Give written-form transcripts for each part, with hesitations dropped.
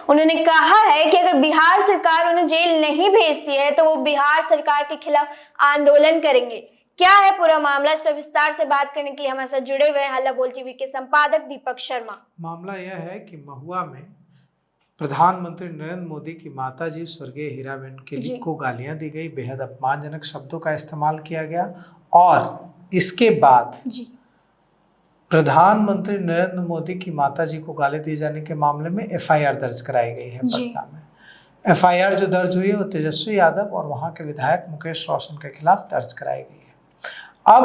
उन्होंने कहा है कि अगर बिहार सरकार उन्हें जेल नहीं भेजती है तो वो बिहार सरकार के खिलाफ आंदोलन करेंगे। क्या है पूरा मामला, इस पर विस्तार से बात करने के लिए हमारे साथ जुड़े हुए हैं हल्ला बोल टीवी के संपादक दीपक शर्मा। मामला यह है कि महुआ में प्रधानमंत्री नरेंद्र मोदी की माताजी स्वर्गीय हीराबेन केली को गालियां दी गई, बेहद अपमानजनक शब्दों का इस्तेमाल किया गया और इसके बाद प्रधानमंत्री नरेंद्र मोदी की माताजी को गाली दिए जाने के मामले में एफआईआर दर्ज कराई गई है पटना में। एफआईआर जो दर्ज हुई है वो तेजस्वी यादव और वहां के विधायक मुकेश रोशन के खिलाफ दर्ज कराई गई है। अब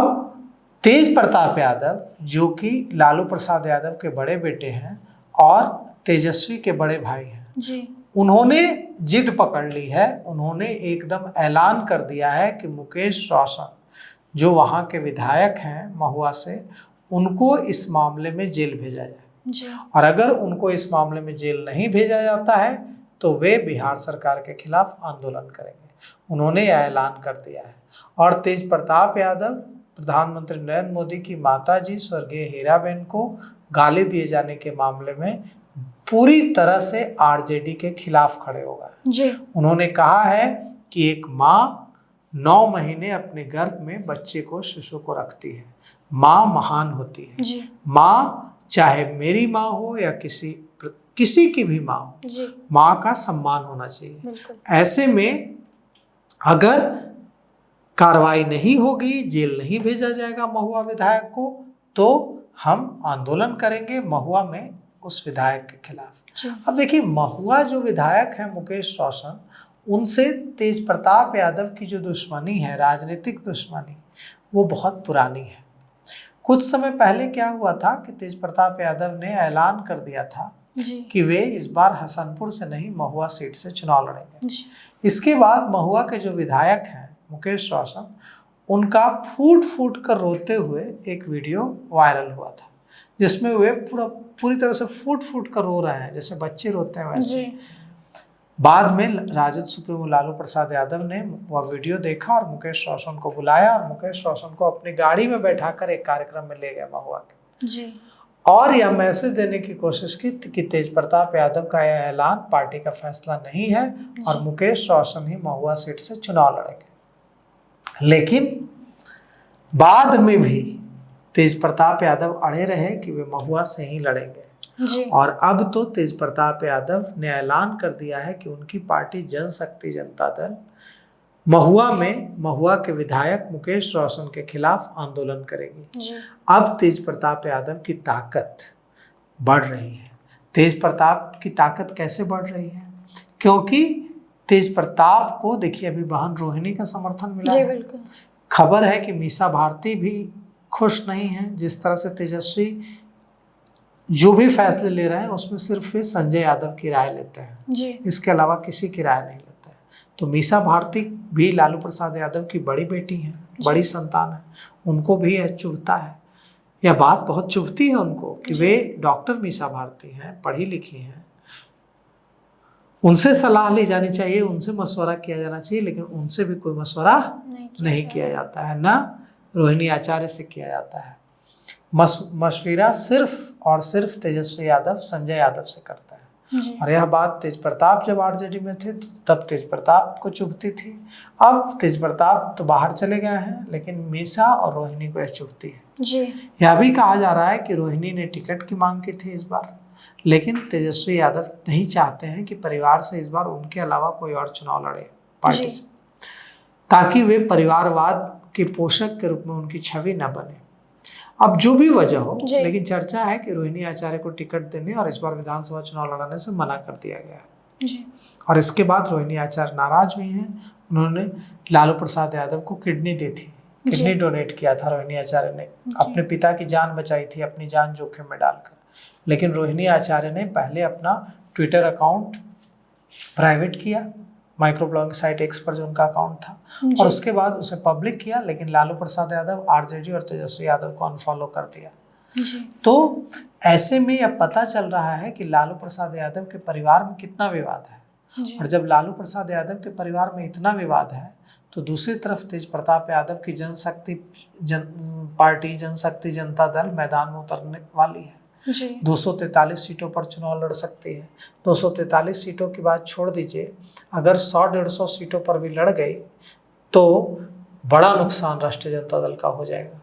तेज प्रताप यादव जो कि लालू प्रसाद यादव के बड़े बेटे हैं और तेजस्वी के बड़े भाई हैं, उन्होंने जिद पकड़ ली है। उन्होंने एकदम ऐलान कर दिया है कि मुकेश रोशन जो वहां के विधायक हैं महुआ से, उनको इस मामले में जेल भेजा जाए और अगर उनको इस मामले में जेल नहीं भेजा जाता है तो वे बिहार सरकार के खिलाफ आंदोलन करेंगे। उन्होंने यह ऐलान कर दिया है। और तेज प्रताप यादव प्रधानमंत्री नरेंद्र मोदी की माताजी स्वर्गीय हीराबेन को गाली दिए जाने के मामले में पूरी तरह से आरजेडी के खिलाफ खड़े हो गए। उन्होंने कहा है कि एक माँ 9 महीने अपने गर्भ में बच्चे को, शिशु को रखती है। माँ महान होती है। माँ चाहे मेरी माँ हो या किसी की भी माँ हो, माँ का सम्मान होना चाहिए। ऐसे में अगर कार्रवाई नहीं होगी, जेल नहीं भेजा जाएगा महुआ विधायक को, तो हम आंदोलन करेंगे महुआ में उस विधायक के खिलाफ। अब देखिए, महुआ जो विधायक है मुकेश रोशन, उनसे तेज प्रताप यादव की जो दुश्मनी है, राजनीतिक दुश्मनी, वो बहुत पुरानी है। कुछ समय पहले क्या हुआ था कि तेज प्रताप यादव ने ऐलान कर दिया था कि वे इस बार हसनपुर से नहीं महुआ सीट से चुनाव लड़ेंगे। इसके बाद महुआ के जो विधायक हैं मुकेश रोशन, उनका फूट फूट कर रोते हुए एक वीडियो वायरल हुआ था जिसमें वे पूरी तरह से फूट फूट कर रो रहे हैं, जैसे बच्चे रोते हैं वैसे। बाद में राजद सुप्रीमो लालू प्रसाद यादव ने वह वीडियो देखा और मुकेश रोशन को बुलाया और मुकेश रोशन को अपनी गाड़ी में बैठाकर एक कार्यक्रम में ले गए महुआ के, और यह मैसेज देने की कोशिश की कि तेज प्रताप यादव का यह ऐलान पार्टी का फैसला नहीं है और मुकेश रोशन ही महुआ सीट से चुनाव लड़ेंगे। लेकिन बाद में भी तेज प्रताप यादव अड़े रहे कि वे महुआ से ही लड़ेंगे। और अब तो तेज प्रताप यादव ने ऐलान कर दिया है कि उनकी पार्टी जनशक्ति जनता दल महुआ के विधायक मुकेश रोशन के खिलाफ आंदोलन करेगी। अब तेज प्रताप यादव की ताकत बढ़ रही है। तेज प्रताप की ताकत कैसे बढ़ रही है? क्योंकि तेज प्रताप को देखिए अभी बहन रोहिणी का समर्थन मिला है। खबर है कि मीसा भारती भी खुश नहीं है जिस तरह से तेजस्वी जो भी फैसले ले रहे हैं उसमें सिर्फ वे संजय यादव की राय लेते हैं, इसके अलावा किसी की राय नहीं लेते हैं। तो मीसा भारती भी लालू प्रसाद यादव की बड़ी बेटी हैं, बड़ी संतान है, उनको भी यह चुभता है। यह बात बहुत चुभती है उनको कि वे डॉक्टर मीसा भारती हैं, पढ़ी लिखी हैं, उनसे सलाह ली जानी चाहिए, उनसे मशवरा किया जाना चाहिए, लेकिन उनसे भी कोई मशवरा नहीं किया जाता है, ना रोहिणी आचार्य से किया जाता है। मशविरा सिर्फ और सिर्फ तेजस्वी यादव संजय यादव से करता है। और यह बात तेज प्रताप जब आरजेडी में थे तब तेज प्रताप को चुभती थी। अब तेज प्रताप तो बाहर चले गए हैं, लेकिन मीसा और रोहिणी को यह चुभती है। यह भी कहा जा रहा है कि रोहिणी ने टिकट की मांग की थी इस बार, लेकिन तेजस्वी यादव नहीं चाहते हैं कि परिवार से इस बार उनके अलावा कोई और चुनाव लड़े पार्टी से, ताकि वे परिवारवाद के पोषक के रूप में उनकी छवि न बने। अब जो भी वजह हो, लेकिन चर्चा है कि रोहिणी आचार्य को टिकट देने और इस बार विधानसभा चुनाव लड़ाने से मना कर दिया गया। और इसके बाद रोहिणी आचार्य नाराज हुई हैं। उन्होंने लालू प्रसाद यादव को किडनी दी थी, किडनी डोनेट किया था रोहिणी आचार्य ने, अपने पिता की जान बचाई थी अपनी जान जोखिम में डालकर। लेकिन रोहिणी आचार्य ने पहले अपना ट्विटर अकाउंट प्राइवेट किया, माइक्रो ब्लॉगिंग साइट एक्स पर जो उनका अकाउंट था, और उसके बाद उसे पब्लिक किया, लेकिन लालू प्रसाद यादव आरजेडी और तेजस्वी यादव को अनफॉलो कर दिया। तो ऐसे में अब पता चल रहा है कि लालू प्रसाद यादव के परिवार में कितना विवाद है। और जब लालू प्रसाद यादव के परिवार में इतना विवाद है तो दूसरी तरफ तेज प्रताप यादव की पार्टी जनशक्ति जनता दल मैदान में उतरने वाली है। जी 243 सीटों पर चुनाव लड़ सकती है। 243 सीटों की बात छोड़ दीजिए, अगर 100-150 सीटों पर भी लड़ गई तो बड़ा नुकसान राष्ट्रीय जनता दल का हो जाएगा।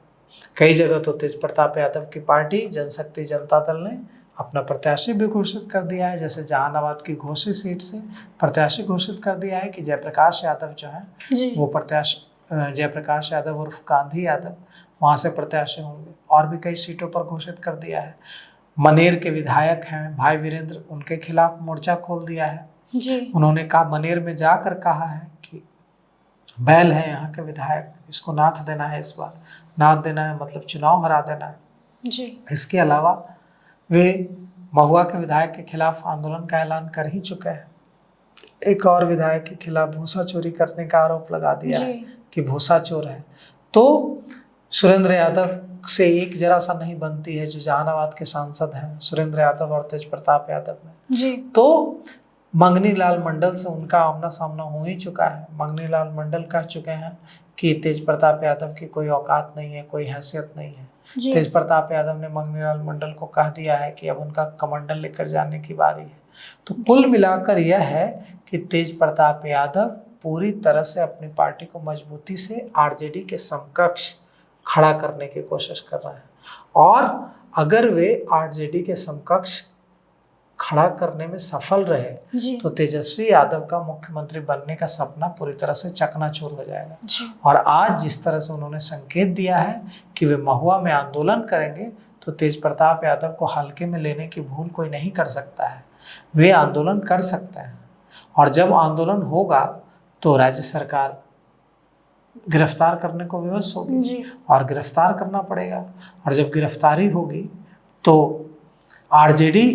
कई जगह तो तेज प्रताप यादव की पार्टी जनशक्ति जनता दल ने अपना प्रत्याशी भी घोषित कर दिया है। जैसे जहानाबाद की घोषित सीट से प्रत्याशी घोषित कर दिया है कि जयप्रकाश यादव जो है जी वो प्रत्याशी, जयप्रकाश यादव उर्फ गांधी यादव वहाँ से प्रत्याशी होंगे। और भी कई सीटों पर घोषित कर दिया है। मनेर के विधायक हैं भाई वीरेंद्र, उनके खिलाफ मोर्चा खोल दिया है। जी उन्होंने कहा, मनेर में जाकर कहा है कि बैल है यहाँ के विधायक, इसको नाथ देना है, इस बार नाथ देना है मतलब चुनाव हरा देना है। जी इसके अलावा वे महुआ के विधायक के खिलाफ आंदोलन का ऐलान कर ही चुके हैं। एक और विधायक के खिलाफ भूसा चोरी करने का आरोप लगा दिया है कि भूसा चोर है। तो सुरेंद्र यादव से एक जरा सा नहीं बनती है जो जहानाबाद के सांसद हैं सुरेंद्र यादव और तेज प्रताप यादव में। जी तो मंगनी लाल मंडल से उनका आमना सामना हो ही चुका है। मंगनी लाल मंडल कह चुके हैं कि तेज प्रताप यादव की कोई औकात नहीं है, कोई हैसियत नहीं है। जी तेज प्रताप यादव ने मंगनी लाल मंडल को कह दिया है कि अब उनका कमंडल लेकर जाने की बारी है। तो कुल मिलाकर यह है कि तेज प्रताप यादव पूरी तरह से अपनी पार्टी को मजबूती से आरजेडी के समकक्ष खड़ा करने की कोशिश कर रहे हैं। और अगर वे आरजेडी के समकक्ष खड़ा करने में सफल रहे जी तो तेजस्वी यादव का मुख्यमंत्री बनने का सपना पूरी तरह से चकनाचूर हो जाएगा। जी और आज जिस तरह से उन्होंने संकेत दिया है कि वे महुआ में आंदोलन करेंगे, तो तेज प्रताप यादव को हल्के में लेने की भूल कोई नहीं कर सकता है। वे आंदोलन कर सकते हैं और जब आंदोलन होगा तो राज्य सरकार गिरफ्तार करने को विवश होगी जी और गिरफ्तार करना पड़ेगा। और जब गिरफ्तारी होगी तो आरजेडी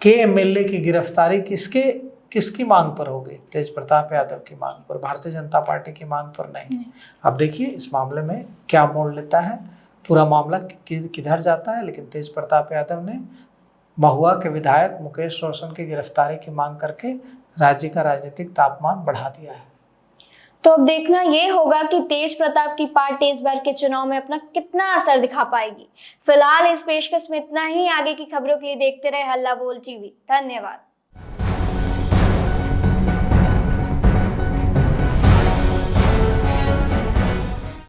के एमएलए की गिरफ्तारी किसकी मांग पर होगी? तेज प्रताप यादव की मांग पर, भारतीय जनता पार्टी की मांग पर नहीं। अब देखिए इस मामले में क्या मोड़ लेता है, पूरा मामला किधर जाता है। लेकिन तेज प्रताप यादव ने महुआ के विधायक मुकेश रोशन की गिरफ्तारी की मांग करके राज्य का राजनीतिक तापमान बढ़ा दिया है। तो अब देखना ये होगा कि तेज प्रताप की पार्टी इस बार के चुनाव में अपना कितना असर दिखा पाएगी। फिलहाल इस पेशकश में इतना ही। आगे की खबरों के लिए देखते रहे हल्ला बोल टीवी। धन्यवाद।